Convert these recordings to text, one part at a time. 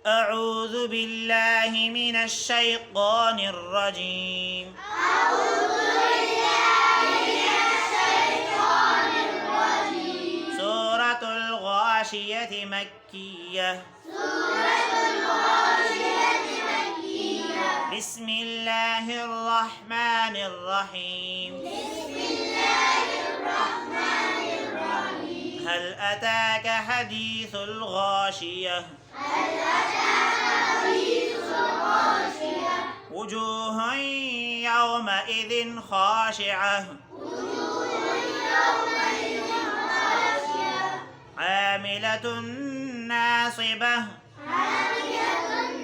أعوذ بالله من الشيطان الرجيم. أعوذ بالله من الشيطان الرجيم. سورة الغاشية مكية. سورة الغاشية مكية. بسم الله الرحمن الرحيم. بسم الله الرحمن الرحيم. هل أتاك حديث الغاشية. هل أتاك حديث الغاشية. وجوه يومئذ خاشعة. وجوه يومئذ خاشعة. عاملة ناصبة. عاملة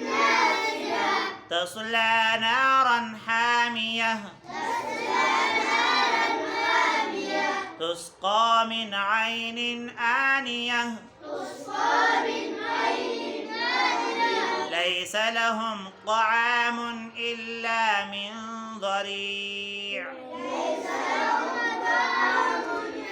ناصبة. تصلى نارا حامية. تصلى نارا حامية. تسقى من عين آنية. تسقى من عين آنية. ليس لهم طعام إلا من ضريع. ليس لهم طعام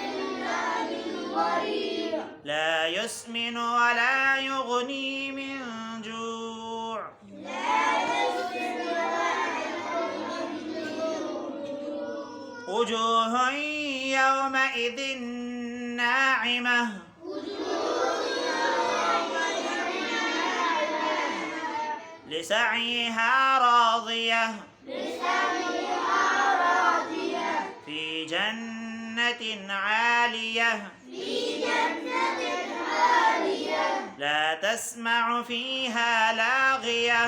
إلا من ضريع. لا يسمن ولا يغني من جوع. لا يسمن ولا يغني من جوع. وجوه يومئذ ناعمة. لسعيها راضية. لسعيها راضية. في جنة عالية. في جنة عالية. لا تسمع فيها لاغية.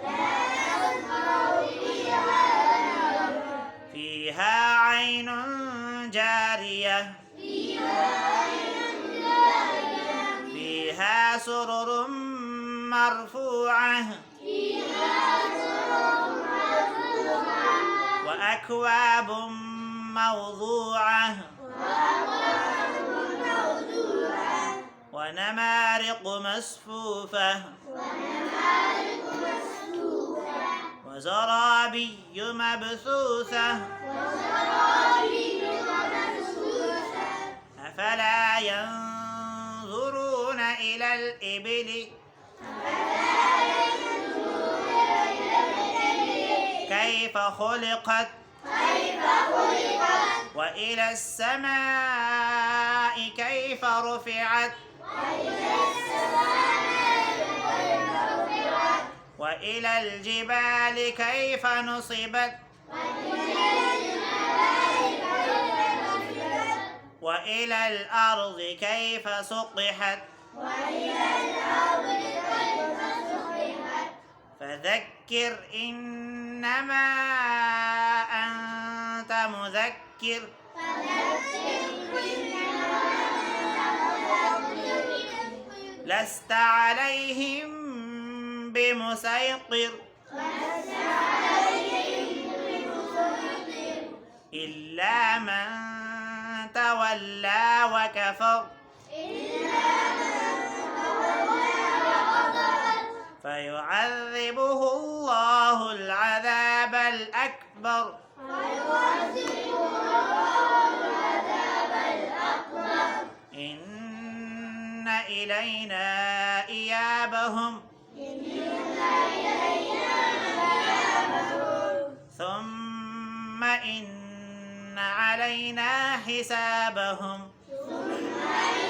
لا تسمع فيها لاغية. فيها عين جارية. فيها عين جارية. فيها سرر مرفوعة. فيها سرر مرفوعة. وأكواب موضوعة. وأكواب موضوعة. ونمارق مصفوفة. ونمارق مصفوفة. وزرابي مبثوثة. وزرابي مبثوثة. أفلا ينظرون إلى الإبل كيف خلقت. كيف خلقت. وإلى السماء كيف رفعت. وإلى السماء كيف رفعت. وإلى الجبال كيف نصبت. وإلى الجبال كيف نصبت. وإلى الأرض كيف سطحت. وإلى الأرض كيف سطحت. فذكر إنما أنت مذكر. فذكر إنما أنت مذكر. لست عليهم بمسيطر. لست عليهم بمسيطر. إلا من تولى وكفر. إلا من تولى وكفر. فيعذبه الله العذاب الأكبر. فيعذبه الله العذاب الأكبر. إن إلينا إيابهم. إن إلينا إيابهم. ثم إن علينا حسابهم. ثم